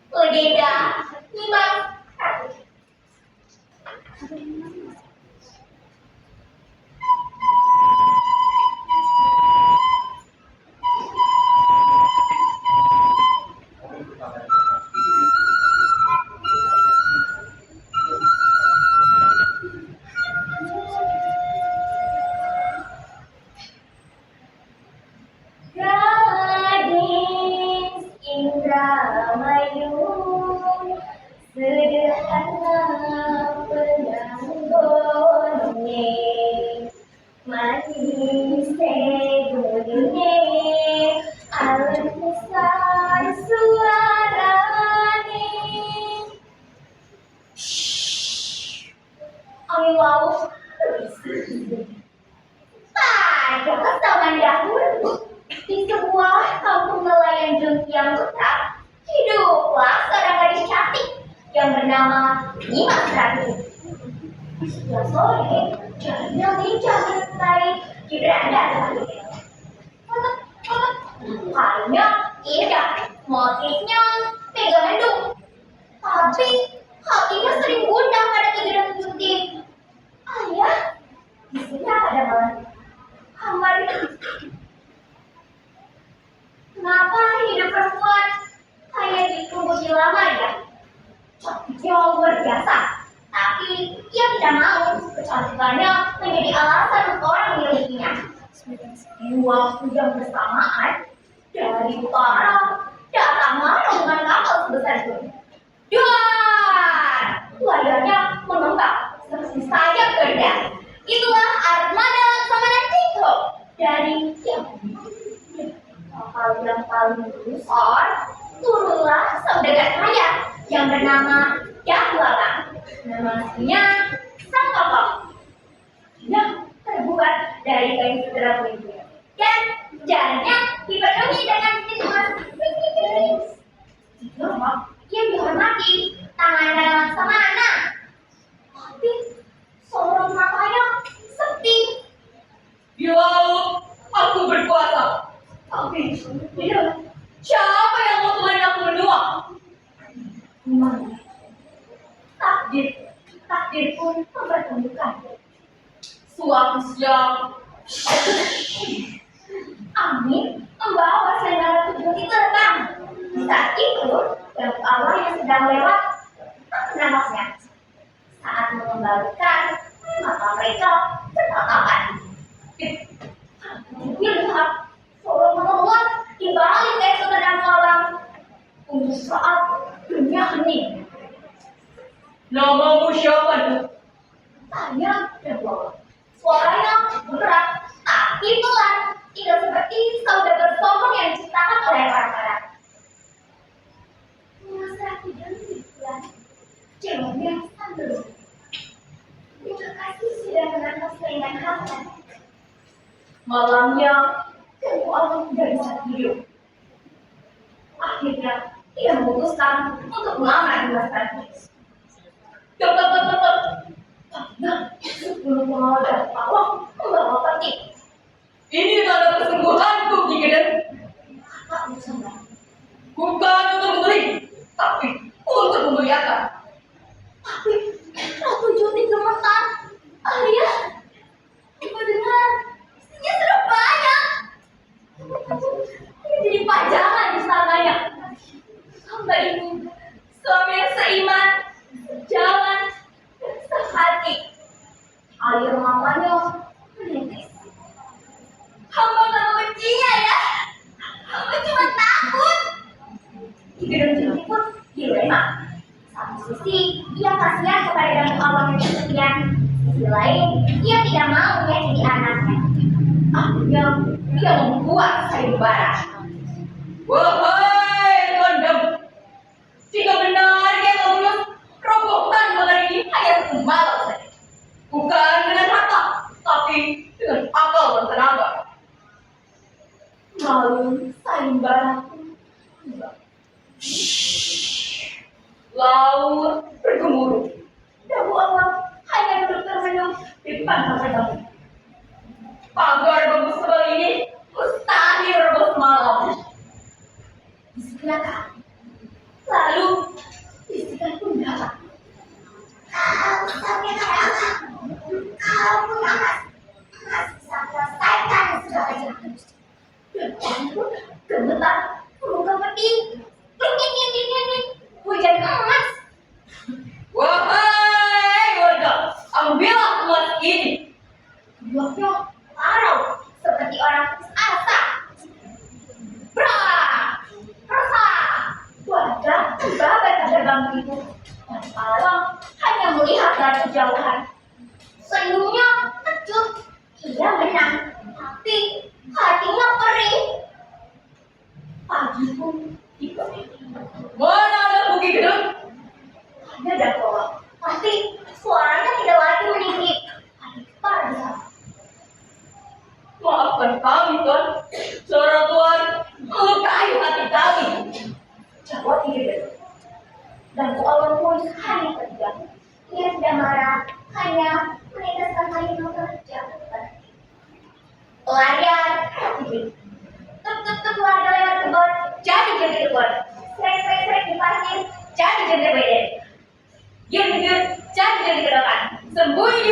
Legenda Nimas Gadis Indramayu, sederhana penanggonya, manis segunya, alun besar suaranya. Angin laut pada zaman dahulu di sebuah kampung nelayan yang tetap hiduplah seorang gadis cantik yang bernama Nimas Ratu. Setiap sore, jarinya lincah menarik di beranda tadi. Kayaknya indah, motifnya mega mendung. Tapi hatinya sering gundah pada kegiatan putih. Ayah, di sini ada malam kamar. Kenapa hidup perempuan hanya ditunggu di lamar ya? Cantiknya luar biasa, tapi ia tidak mau kecantikannya menjadi alasan untuk orang memilikinya. Di waktu yang bersamaan, dari utara datanglah rombongan kapal sebesar itu. Dan layarnya mengembang seperti sayap garuda. Itulah armada Samana Tiko dari kapal yang paling besar. Turunlah saudagar kaya yang bernama Dahwala. Nama aslinya sang kapal. Dia terbuat dari kain sutera putih dan jarinya dipenuhi dengan emas. Ia dihormati tangan Samana, tapi sorot matanya sepi. Di laut aku berkuasa, tapi siapa yang mau temani aku berdua? Gimana? Takdir pun mempertemukan. Suatu siang, Angin membawa selendang tujuh itu terbang. Di saat itu, yang awal yang sedang lewat menambahnya. Saat mengembalikan, mata mereka bertatapan. Dia lihat seorang perempuan di balik kain sedang malam. Untuk saat dunia hening. namamu siapa? Tanya dan bawa. Suaranya berat, tapi pelan. Tidak seperti saudagar sombong yang diciptakan oleh orang barat. Masa tidak bulan, jawabnya sambil. Terima kasih sudah menangkap keinginan kamu. Malamnya, keluar dari saat hidup. Akhirnya, ia memutuskan untuk melamar Nimas Ratu. Cepat. Karena 10 pengawal dan pawang membawa peti. Ini tanda kesembuhanku, Ki Geden. Kata Usama. Bukan untuk membeli, tapi untuk memuliakan. Tapi Ratu Junti gemetar. Ayah, ibu dengar, istrinya sudah banyak. Ini jadi pajangan di sananya. Hamba ini suami yang seiman, sejalan, dan sehati. Air matanya menetes. Hamba gak bencinya ya. Hamba cuma takut. Gibran Junti pun dilema. Satu sisi, ia kasihan kepada damu awam yang kesepian. Sisi lain, ia tidak mau menyakiti anaknya. Akhirnya, ia membuat sayembara. Wahai kondom, jika benar dia lulus, robohkan malam ini hanya satu malam saja. Bukan dengan harta, tapi dengan akal dan tenaga. Lalu sayembara pun tiba. Laut bergemuruh Malang hanya melihat dari kejauhan. Senyumnya kecut, ia menang, tapi hatinya perih. Pagi pun tiba. Mana ada Buki Gedung? Ada Dakola, tapi suaranya tidak lagi meninggi. Ada kepala di sana. Maafkan kami, Tuan. Suara Tuan melukai hati kami. Jawab tidak. Dan Koala pun hanya terdiam. Ia tidak marah, hanya meneteskan air mata jatuh pada diri. Pelarian, aktif. Tuk warga lewat kebun, jadi jentik kebun. Srek di pasir, jadi jentik beden. Giur, jadi jadi ke depan. Sembunyi di